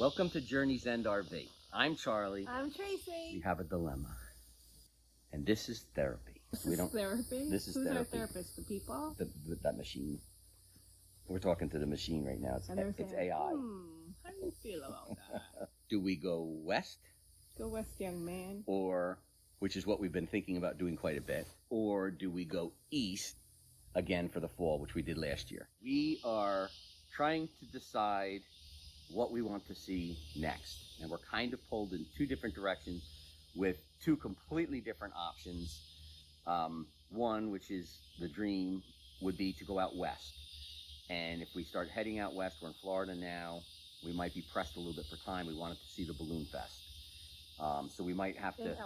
Welcome to Journey's End RV. I'm Charlie. I'm Tracy. We have a dilemma. And this is therapy. This is therapy? This is Who's therapy. our therapist? The people? That machine. We're talking to the machine right now. It's AI. How do you feel about that? Do we go west? Go west, young man. Or, which is what we've been thinking about doing quite a bit, or do we go east again for the fall, which we did last year? We are trying to decide what we want to see next. And we're kind of pulled in two different directions with two completely different options. One, which is the dream, would be to go out west. And if we start heading out west, we're in Florida now, we might be pressed a little bit for time. We wanted to see the Balloon Fest. So we might have to...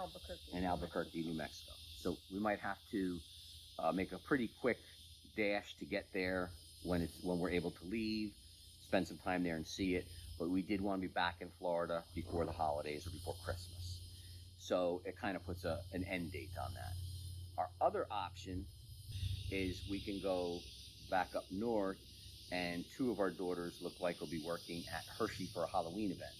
In Albuquerque, New Mexico. So we might have to make a pretty quick dash to get there when we're able to leave, spend some time there and see it. But we did want to be back in Florida before the holidays or before Christmas. So it kind of puts an end date on that. Our other option is we can go back up north, and two of our daughters look like will be working at Hershey for a Halloween event.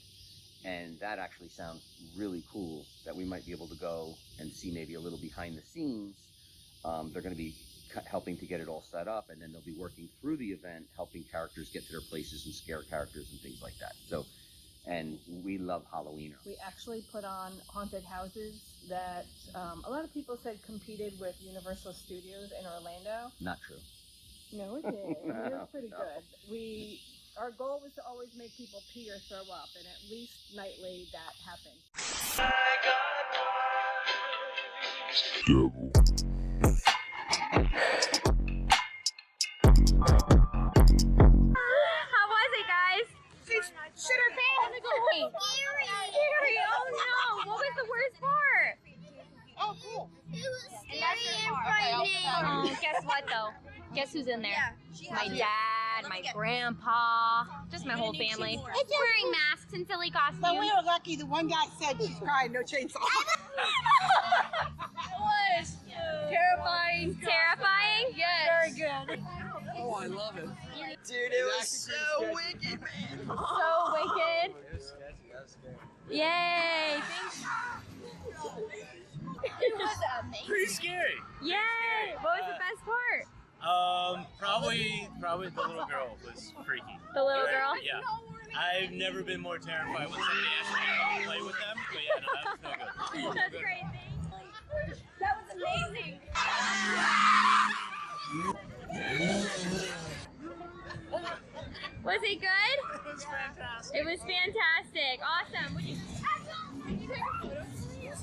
And that actually sounds really cool, that we might be able to go and see maybe a little behind the scenes. They're going to be helping to get it all set up, and then they'll be working through the event, helping characters get to their places and scare characters and things like that. So, and we love Halloween. We actually put on haunted houses that a lot of people said competed with Universal Studios in Orlando. Not true. No, it did. It was pretty good. Our goal was to always make people pee or throw up, and at least nightly that happened. How was it, guys? Shit her pants. Scary. Oh no. What was the worst part? Oh, cool. It was scary and frightening. Guess what though? Guess who's in there? My dad, my grandpa, just my whole family. Wearing masks and silly costumes. But we were lucky. The one guy said she's crying, no chainsaw. It was terrifying. Terrifying? Yes. Very good. Oh, I love it. Dude, it was so wicked, man. So wicked. Yay. It was amazing. Pretty scary. Yay. What was the best part? Probably the little girl was freaky. The little girl? Yeah. I've never been more terrified when somebody asked me to come play with them, but yeah, no, that was no good. That's great. Thanks. That was amazing. Was it good? It was fantastic. It was fantastic. Awesome. Would you take a photo, please?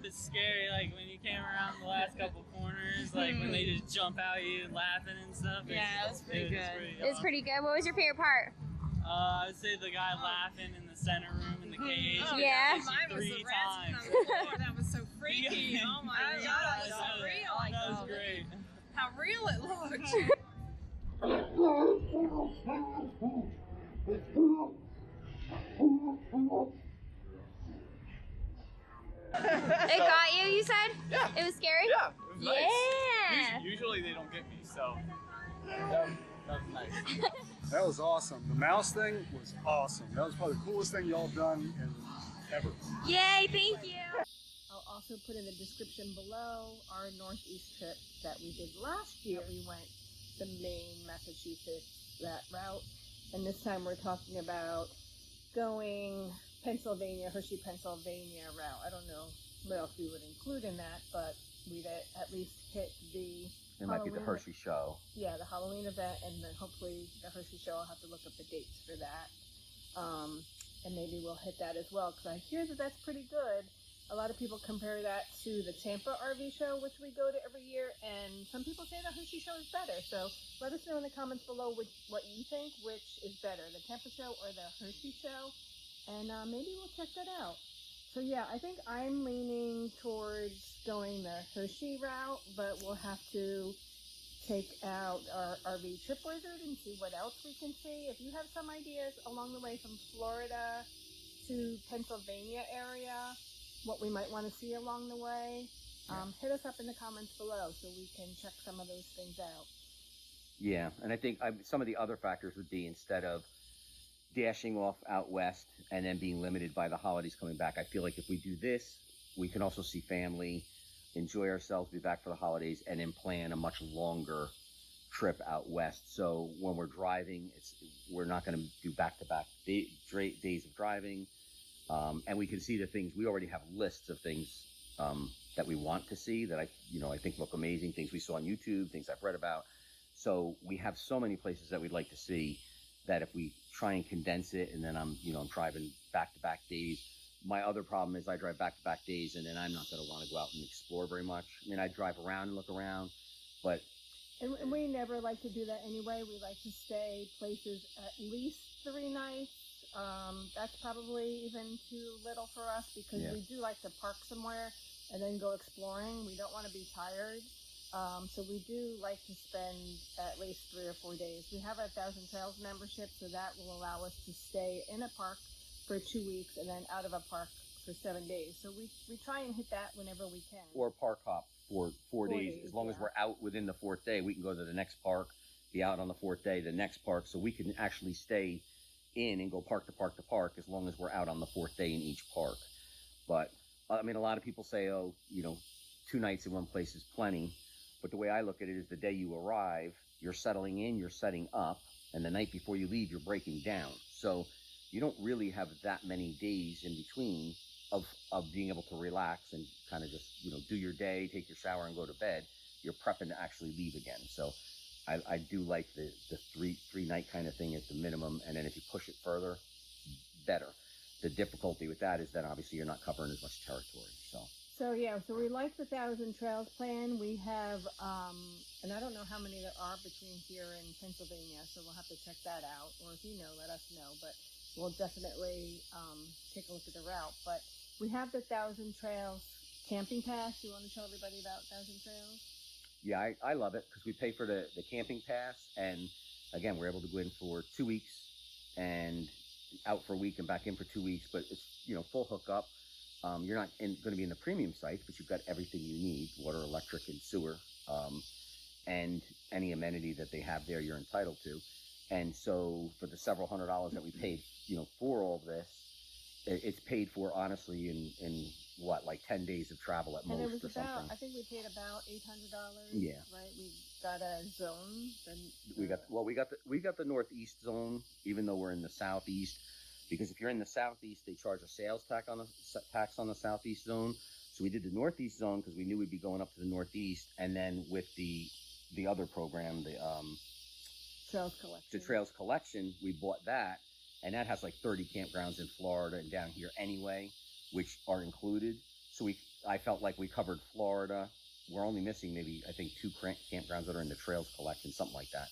It's scary, like when you came around the last couple corners, like when they just jump out at you and laughing and stuff. Yeah, it was pretty good. It was pretty good. What was your favorite part? I would say the guy laughing in the center room in the cage. Oh, yeah. Mine was the 3 rats times. on the floor. That was so freaky. Oh my god, That that was so real. That was great. How real it looked. It got you, you said? Yeah. It was scary? Yeah, it was nice. Yeah. Usually they don't get me, so that was nice. That was awesome. The mouse thing was awesome. That was probably the coolest thing y'all have done ever. Yay, thank you. I'll also put in the description below our Northeast trip that we did last year. We went to Maine, Massachusetts, that route. And this time we're talking about going Pennsylvania, Hershey, Pennsylvania route. I don't know what else we would include in that, but we'd at least hit the It might be the Hershey show. Yeah, the Halloween event, and then hopefully the Hershey show. I'll have to look up the dates for that. And maybe we'll hit that as well, because I hear that that's pretty good. A lot of people compare that to the Tampa RV show, which we go to every year, and some people say the Hershey show is better. So let us know in the comments below what you think, which is better, the Tampa show or the Hershey show, and maybe we'll check that out. So yeah, I think I'm leaning towards going the Hershey route, but we'll have to take out our RV Trip Wizard and see what else we can see. If you have some ideas along the way from Florida to Pennsylvania area, what we might want to see along the way, hit us up in the comments below so we can check some of those things out. Yeah, and I think some of the other factors would be, instead of dashing off out west and then being limited by the holidays coming back, I feel like if we do this, we can also see family, enjoy ourselves, be back for the holidays, and then plan a much longer trip out west. So when we're driving, we're not going to do back-to-back days of driving, and we can see the things. We already have lists of things that we want to see that I think look amazing, things we saw on YouTube, things I've read about. So we have so many places that we'd like to see that if we try and condense it, and then I'm driving back-to-back days. My other problem is I drive back-to-back days, and then I'm not going to want to go out and explore very much. I mean, I drive around and look around, but... And we never like to do that anyway. We like to stay places at least 3 nights. That's probably even too little for us, because we do like to park somewhere and then go exploring. We don't want to be tired. So we do like to spend at least 3 or 4 days. We have a 1,000 Trails membership, so that will allow us to stay in a park for 2 weeks and then out of a park for 7 days. So we try and hit that whenever we can. Or park hop for 4 days. As long as we're out within the 4th day, we can go to the next park, be out on the 4th day, the next park, so we can actually stay in and go park to park to park as long as we're out on the 4th day in each park. But, I mean, a lot of people say, 2 nights in one place is plenty. But the way I look at it is, the day you arrive, you're settling in, you're setting up, and the night before you leave, you're breaking down. So you don't really have that many days in between of being able to relax and kind of just, do your day, take your shower, and go to bed. You're prepping to actually leave again. So I do like the three night kind of thing at the minimum, and then if you push it further, better. The difficulty with that is that obviously you're not covering as much territory. So we like the 1,000 Trails plan. We have, and I don't know how many there are between here and Pennsylvania, so we'll have to check that out. Or if you know, let us know. But we'll definitely take a look at the route. But we have the 1,000 Trails camping pass. You want to tell everybody about 1,000 Trails? Yeah, I love it because we pay for the camping pass, and again, we're able to go in for 2 weeks and out for a week and back in for 2 weeks. But it's full hookup. You're not going to be in the premium sites, but you've got everything you need: water, electric, and sewer, and any amenity that they have there you're entitled to. And so for the several $100s that we paid, for all of this, it's paid for honestly in what, like 10 days of travel at most, and it was or about, something. I think we paid about $800. Yeah. Right. We got a zone. We got the northeast zone, even though we're in the southeast. Because if you're in the southeast, they charge a sales tax on the southeast zone. So we did the northeast zone because we knew we'd be going up to the northeast, and then with the other program, the Trails Collection, we bought that, and that has like 30 campgrounds in Florida and down here anyway, which are included. So I felt like we covered Florida. We're only missing maybe, I think, 2 campgrounds that are in the Trails Collection, something like that.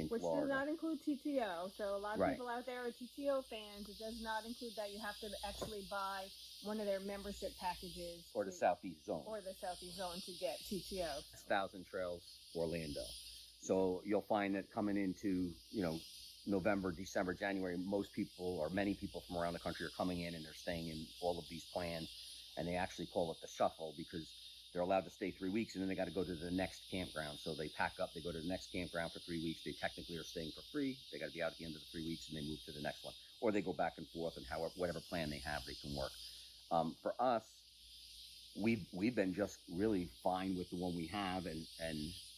Which Florida. does not include TTO. So a lot of people out there are TTO fans. It does not include that. You have to actually buy one of their membership packages. Or the Southeast Zone. Or the Southeast Zone to get TTO. It's 1,000 Trails Orlando. So you'll find that coming into, November, December, January, most people or many people from around the country are coming in and they're staying in all of these plans. And they actually call it the shuffle because they're allowed to stay 3 weeks, and then they got to go to the next campground. So they pack up, they go to the next campground for 3 weeks. They technically are staying for free. They got to be out at the end of the 3 weeks, and they move to the next one. Or they go back and forth, and whatever plan they have, they can work. For us, we've been just really fine with the one we have. And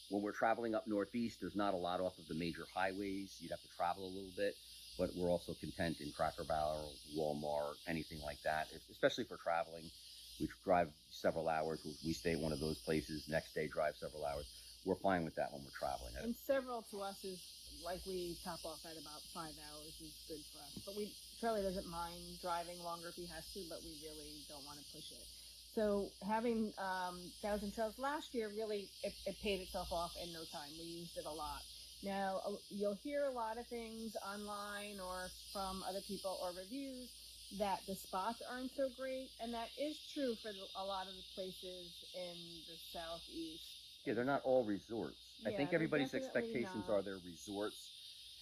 when we're traveling up northeast, there's not a lot off of the major highways. You'd have to travel a little bit. But we're also content in Cracker Barrel, Walmart, anything like that, especially for traveling. We drive several hours. We stay at one of those places. Next day, drive several hours. We're fine with that when we're traveling. And several to us is like we top off at about 5 hours is good for us. But Charlie doesn't mind driving longer if he has to, but we really don't want to push it. So having 1,000 Trails last year, really, it paid itself off in no time. We used it a lot. Now, you'll hear a lot of things online or from other people or reviews that the spots aren't so great, and that is true for a lot of the places in the southeast. Yeah, they're not all resorts. Yeah, I think everybody's expectations are they're resorts,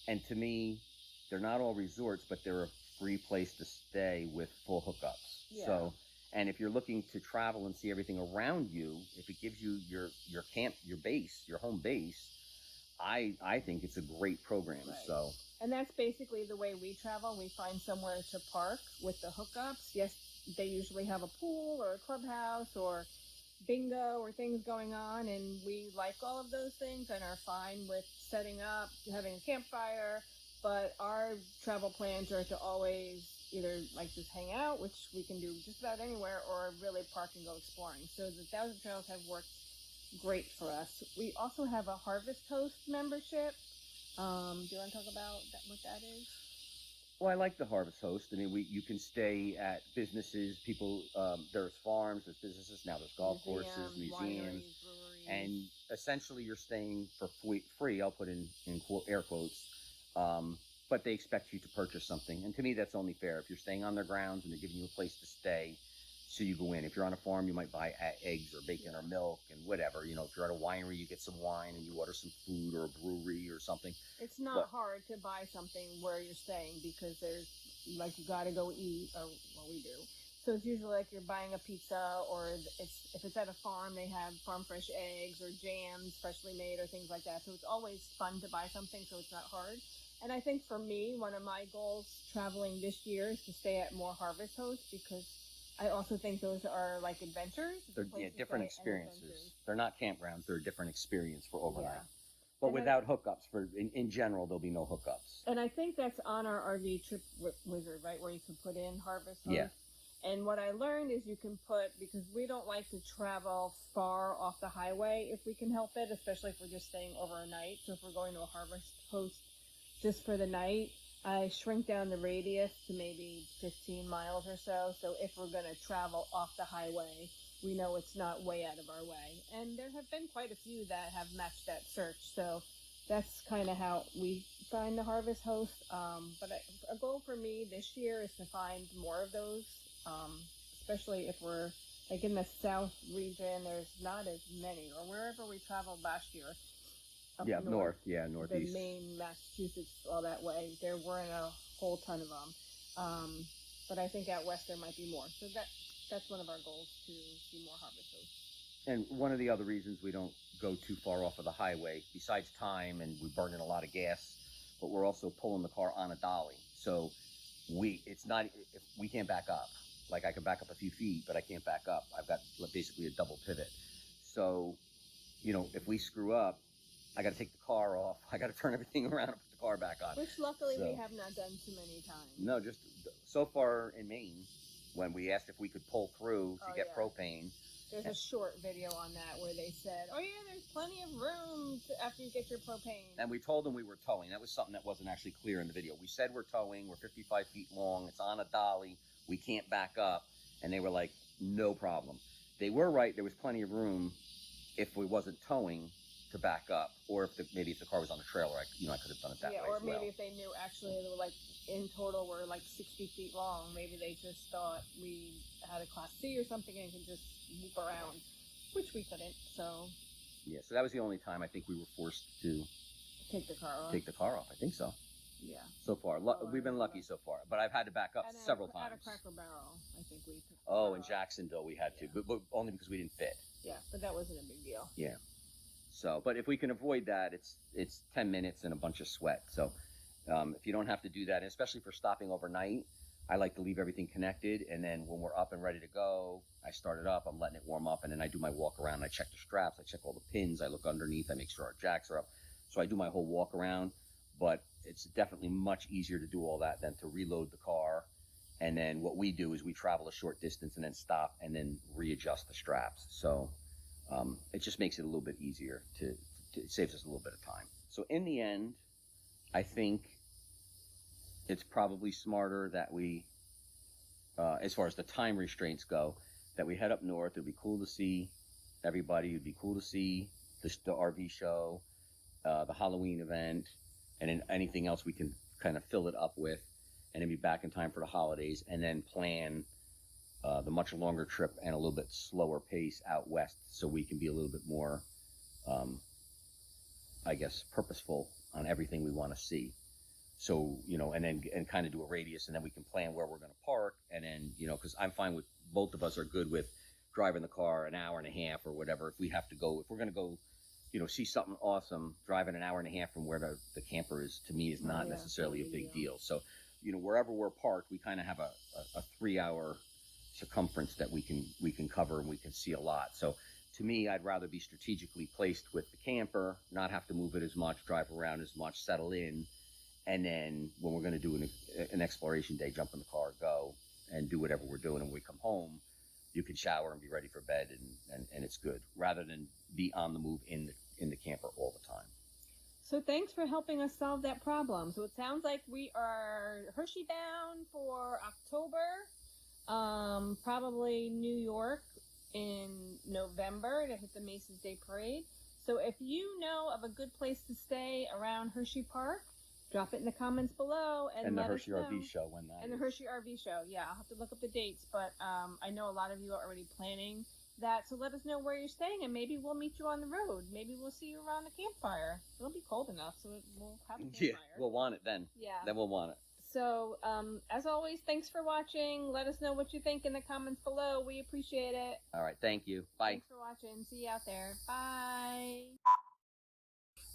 and to me, they're not all resorts, but they're a free place to stay with full hookups. Yeah. So, And if you're looking to travel and see everything around you, if it gives you your camp, your base, your home base, I think it's a great program. Right. So. And that's basically the way we travel. We find somewhere to park with the hookups. Yes, they usually have a pool or a clubhouse or bingo or things going on, and we like all of those things and are fine with setting up, having a campfire. But our travel plans are to always either like just hang out, which we can do just about anywhere, or really park and go exploring. So the Thousand Trails have worked great for us. We also have a Harvest Host membership. Do you want to talk about what that is? Well, I like the Harvest Host. I mean, you can stay at businesses. People, there's farms, there's businesses. Now there's golf courses, museums, and essentially you're staying for free. I'll put in air quotes. But they expect you to purchase something, and to me, that's only fair. If you're staying on their grounds and they're giving you a place to stay, so you go in. If you're on a farm, you might buy eggs or bacon or milk and whatever. You know, if you're at a winery, you get some wine and you order some food, or a brewery or something. It's not hard to buy something where you're staying, because there's, like, you got to go eat, or, well, we do. So it's usually like you're buying a pizza, or if it's at a farm, they have farm fresh eggs or jams, freshly made, or things like that. So it's always fun to buy something, so it's not hard. And I think for me, one of my goals traveling this year is to stay at more Harvest Hosts, because I also think those are like adventures. They're different experiences. They're not campgrounds. They're a different experience for overnight. Yeah. But and without hookups, in general, there'll be no hookups. And I think that's on our RV Trip Wizard, right, where you can put in Harvest Hosts. Yeah. And what I learned is you can put, because we don't like to travel far off the highway if we can help it, especially if we're just staying overnight. So if we're going to a Harvest Host just for the night, I shrink down the radius to maybe 15 miles or so. So if we're going to travel off the highway, we know it's not way out of our way. And there have been quite a few that have matched that search. So that's kind of how we find the Harvest Host. But a goal for me this year is to find more of those, especially if we're like in the south region. There's not as many, or wherever we traveled last year. North, northeast. The Maine, Massachusetts, all that way. There weren't a whole ton of them. But I think out west there might be more. So that's one of our goals, to see more Harvest Hosts. And one of the other reasons we don't go too far off of the highway, besides time and we burn in a lot of gas, but we're also pulling the car on a dolly. So we can't back up. Like, I can back up a few feet, but I can't back up. I've got basically a double pivot. So, if we screw up, I got to take the car off. I got to turn everything around and put the car back on. Which luckily we have not done too many times. No, just so far in Maine, when we asked if we could pull through to get propane. There's a short video on that where they said, oh yeah, there's plenty of room after you get your propane. And we told them we were towing. That was something that wasn't actually clear in the video. We said we're towing. We're 55 feet long. It's on a dolly. We can't back up. And they were like, no problem. They were right. There was plenty of room if we wasn't towing to back up, or if maybe if the car was on a trailer, I could have done it that way as well. Or maybe if they knew actually they were like in total were like 60 feet long, maybe they just thought we had a Class C or something and could just move around, which we couldn't. So so that was the only time I think we were forced to take the car off. I think so. Yeah. So far, we've been lucky so far, but I've had to back up several times. At a Cracker Barrel, I think we took the car in Jacksonville we had to, but only because we didn't fit. Yeah, but that wasn't a big deal. Yeah. So, but if we can avoid that, it's 10 minutes and a bunch of sweat. So, if you don't have to do that, and especially for stopping overnight, I like to leave everything connected. And then when we're up and ready to go, I start it up, I'm letting it warm up, and then I do my walk around. I check the straps, I check all the pins, I look underneath, I make sure our jacks are up. So I do my whole walk around, but it's definitely much easier to do all that than to reload the car. And then what we do is we travel a short distance and then stop and then readjust the straps. So it just makes it a little bit easier it saves us a little bit of time. So in the end, I think it's probably smarter that we, as far as the time restraints go, that we head up north. It'd be cool to see everybody. It'd be cool to see the RV show, the Halloween event, and then anything else we can kind of fill it up with, and then be back in time for the holidays, and then plan the much longer trip and a little bit slower pace out west, so we can be a little bit more, purposeful on everything we want to see. So, and kind of do a radius, and then we can plan where we're going to park, and then, because I'm fine with both of us are good with driving the car an hour and a half or whatever. If we're going to go, see something awesome, driving an hour and a half from where the camper is, to me, is not necessarily a big deal. So, wherever we're parked, we kind of have a 3-hour circumference that we can cover, and we can see a lot. So to me, I'd rather be strategically placed with the camper, not have to move it as much, drive around as much, settle in, and then when we're going to do an exploration day, jump in the car, go, and do whatever we're doing. And when we come home, you can shower and be ready for bed, and it's good, rather than be on the move in the camper all the time. So thanks for helping us solve that problem. So it sounds like we are Hershey bound for October, probably New York in November to hit the Macy's Day Parade. So if you know of a good place to stay around Hershey Park, drop it in the comments below and the let Hershey us know. RV show when that And the is. Hershey RV show, yeah, I'll have to look up the dates, but I know a lot of you are already planning that, so let us know where you're staying, and maybe we'll meet you on the road. Maybe we'll see you around the campfire. It'll be cold enough, so we'll have a campfire. Yeah, we'll want it then. Yeah. Then we'll want it. So, as always, thanks for watching. Let us know what you think in the comments below. We appreciate it. All right, thank you. Bye. Thanks for watching. See you out there. Bye.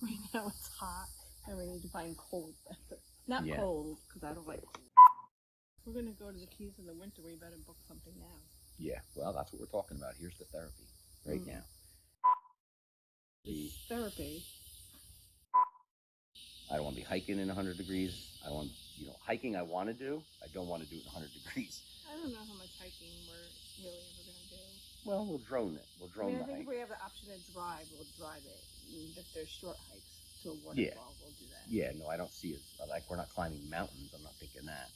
Right now it's hot, and we need to find cold. Not cold, because I don't like cold. We're going to go to the Keys in the winter. We better book something now. Yeah, well, that's what we're talking about. Here's the therapy right now. Therapy. I don't want to be hiking in 100 degrees. I don't want, hiking I want to do. I don't want to do it in 100 degrees. I don't know how much hiking we're really ever going to do. Well, we'll drone it. We'll drone I the think hike. if we have the option to drive, we'll drive it. And if there's short hikes to a waterfall, we'll do that. Yeah, no, I don't see it. Like, we're not climbing mountains. I'm not thinking that.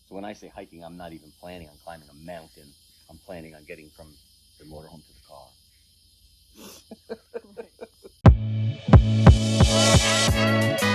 So when I say hiking, I'm not even planning on climbing a mountain. I'm planning on getting from the motorhome to the car. Right.